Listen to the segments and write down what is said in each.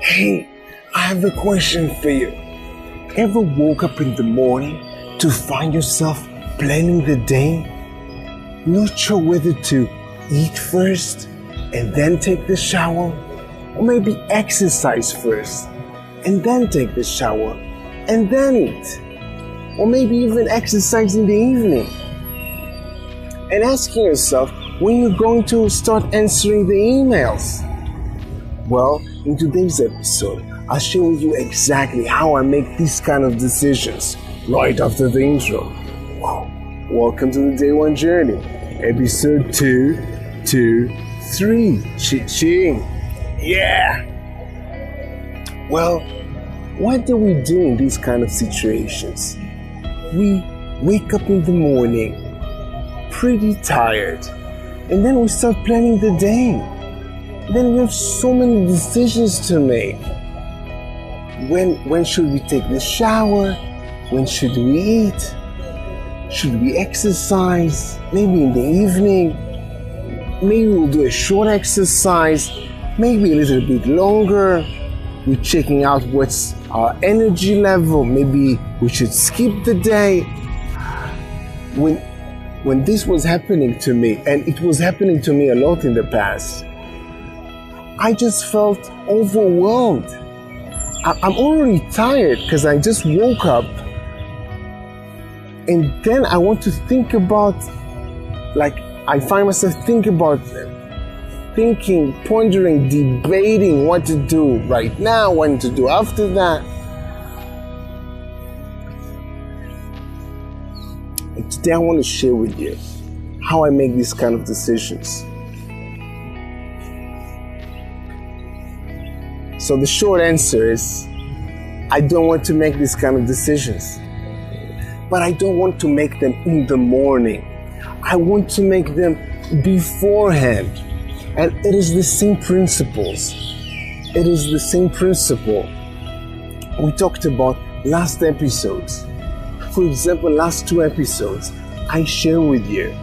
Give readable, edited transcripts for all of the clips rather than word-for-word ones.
Hey, I have a question for you. Ever woke up in the morning to find yourself planning the day? Not sure whether to eat first and then take the shower, or maybe exercise first and then take the shower and then eat, or maybe even exercise in the evening. And asking yourself when you're going to start answering the emails. Well, in today's episode, I'll share with you exactly how I make these kind of decisions right after the intro. Welcome to the Day One Journey, episode 223. Ching. Yeah! Well, what do we do in these kind of situations? We wake up in the morning pretty tired, and then we start planning the day. Then we have so many decisions to make. When should we take the shower? When should we eat? Should we exercise? Maybe in the evening. Maybe we'll do a short exercise. Maybe a little bit longer. We're checking out what's our energy level. Maybe we should skip the day. When this was happening to me, and it was happening to me a lot in the past, I just felt overwhelmed. I'm already tired because I just woke up, and then I want to think about, I find myself thinking, pondering, debating what to do right now, what to do after that. And today I want to share with you how I make these kind of decisions. So the short answer is, I don't want to make these kind of decisions. But I don't want to make them in the morning. I want to make them beforehand. And it is the same principles. It is the same principle we talked about last episodes. For example, last 2 episodes, I share with you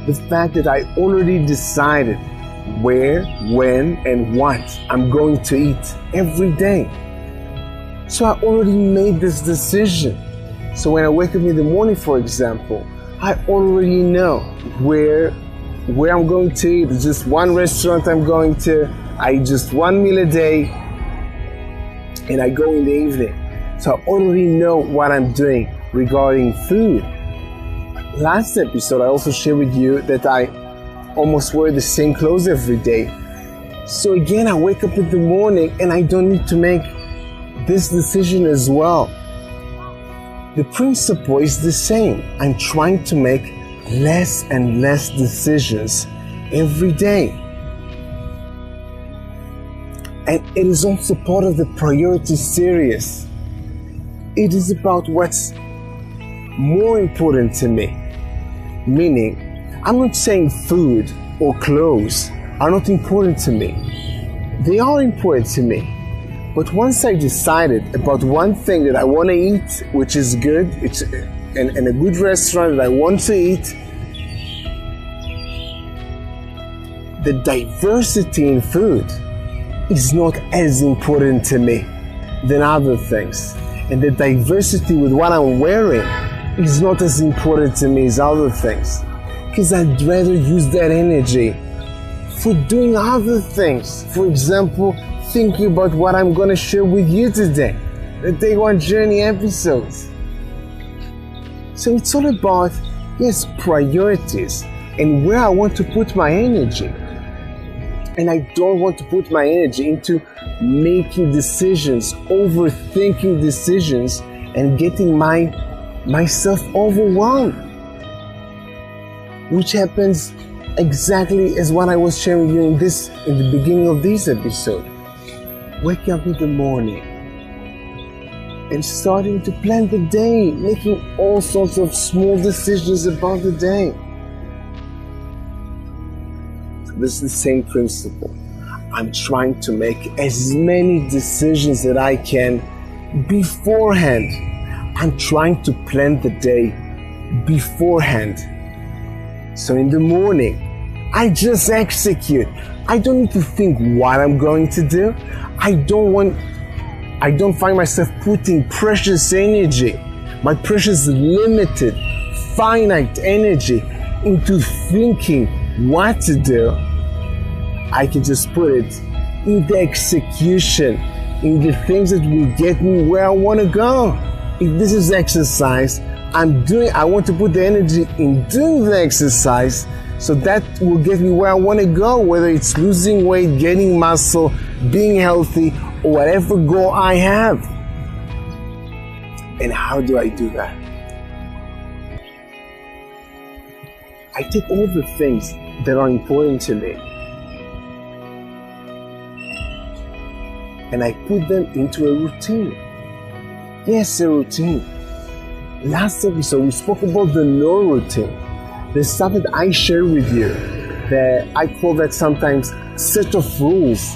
the fact that I already decided where, when, and what I'm going to eat every day. So I already made this decision. So when I wake up in the morning, for example, I already know where I'm going to eat. It's just one restaurant I'm going to. I eat just one meal a day, and I go in the evening. So I already know what I'm doing regarding food. Last episode, I also shared with you that I almost wear the same clothes every day. So again, I wake up in the morning and I don't need to make this decision as well. The principle is the same. I'm trying to make less and less decisions every day. And it is also part of the priority series. It is about what's more important to me. Meaning, I'm not saying food or clothes are not important to me. They are important to me. But once I decided about one thing that I want to eat, which is good, it's in a good restaurant that I want to eat, the diversity in food is not as important to me than other things. And the diversity with what I'm wearing is not as important to me as other things. Because I'd rather use that energy for doing other things. For example, thinking about what I'm going to share with you today, the Day One Journey episodes. So it's all about, priorities and where I want to put my energy. And I don't want to put my energy into making decisions, overthinking decisions, and getting myself overwhelmed. Which happens exactly as what I was sharing with you in the beginning of this episode. Waking up in the morning and starting to plan the day, making all sorts of small decisions about the day. So this is the same principle. I'm trying to make as many decisions that I can beforehand. I'm trying to plan the day beforehand. So in the morning, I just execute. I don't need to think what I'm going to do. I don't find myself putting precious energy, my precious limited, finite energy into thinking what to do. I can just put it in the execution, in the things that will get me where I want to go. If this is exercise, I want to put the energy in doing the exercise, so that will get me where I want to go, whether it's losing weight, gaining muscle, being healthy, or whatever goal I have. And how do I do that? I take all the things that are important to me and I put them into a routine. Yes, a routine. Last episode, we spoke about the no routine. The stuff that I share with you, that I call that sometimes set of rules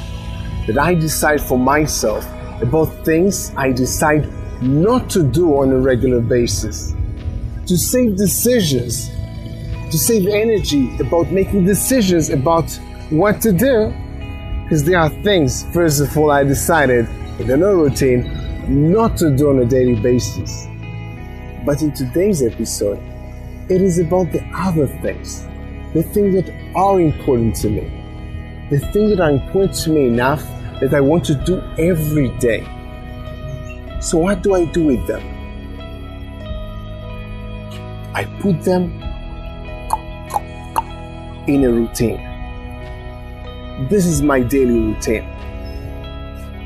that I decide for myself about things I decide not to do on a regular basis. To save decisions, to save energy about making decisions about what to do. Because there are things, first of all, I decided in the no routine not to do on a daily basis. But in today's episode, it is about the other things, the things that are important to me, the things that are important to me enough that I want to do every day. So what do I do with them? I put them in a routine. This is my daily routine.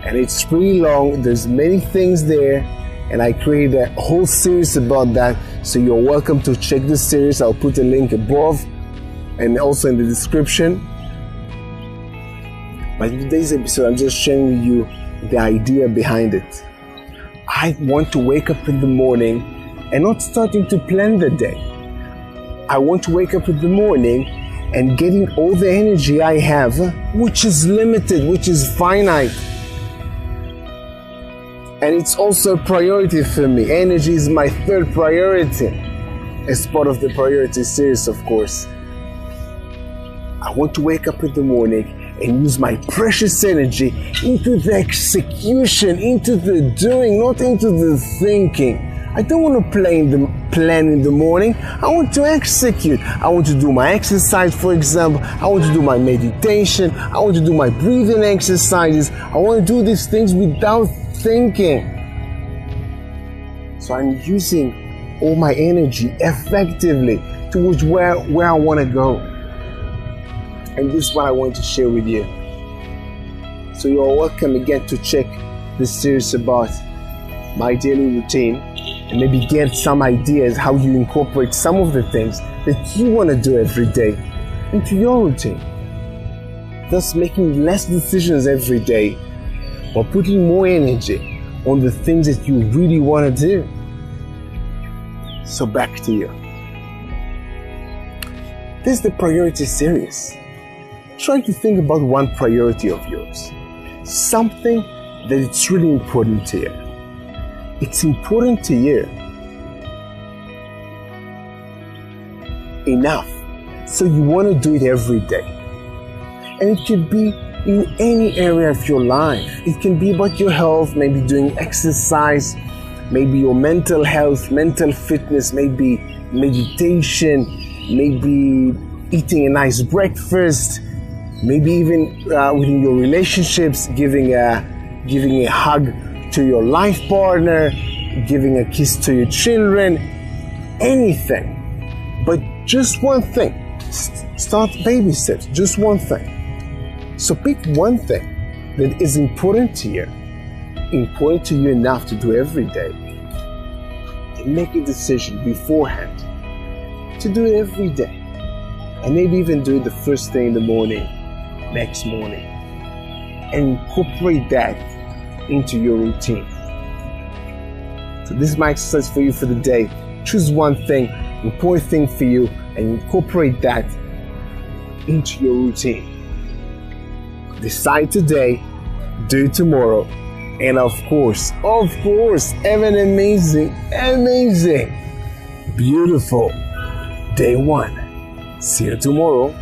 And it's pretty long, there's many things there, and I created a whole series about that, so you're welcome to check the series. I'll put a link above and also in the description. But in today's episode, I'm just sharing with you the idea behind it. I want to wake up in the morning and not starting to plan the day. I want to wake up in the morning and getting all the energy I have, which is limited, which is finite. And it's also a priority for me. Energy is my third priority, as part of the priority series, of course. I want to wake up in the morning and use my precious energy into the execution, into the doing, not into the thinking. I don't want to plan in the morning. I want to execute. I want to do my exercise, for example. I want to do my meditation. I want to do my breathing exercises. I want to do these things without thinking. So I'm using all my energy effectively towards where I want to go. And this is what I want to share with you. So you're welcome again to check this series about my daily routine and maybe get some ideas how you incorporate some of the things that you want to do every day into your routine. Thus making less decisions every day, or putting more energy on the things that you really want to do. So back to you. This is the priority series. Try to think about one priority of yours. Something that it's really important to you. It's important to you enough so you want to do it every day. And it could be in any area of your life. It can be about your health, maybe doing exercise, maybe your mental health, mental fitness, maybe meditation, maybe eating a nice breakfast, maybe even within your relationships, giving a hug to your life partner, giving a kiss to your children, anything. But just one thing. Start baby steps, just one thing. So pick one thing that is important to you enough to do every day, and make a decision beforehand to do it every day, and maybe even do it the first thing in the morning, next morning, and incorporate that into your routine. So this is my exercise for you for the day. Choose one thing, important thing for you, and incorporate that into your routine. Decide today, do it tomorrow, and of course, have an amazing, beautiful day one. See you tomorrow.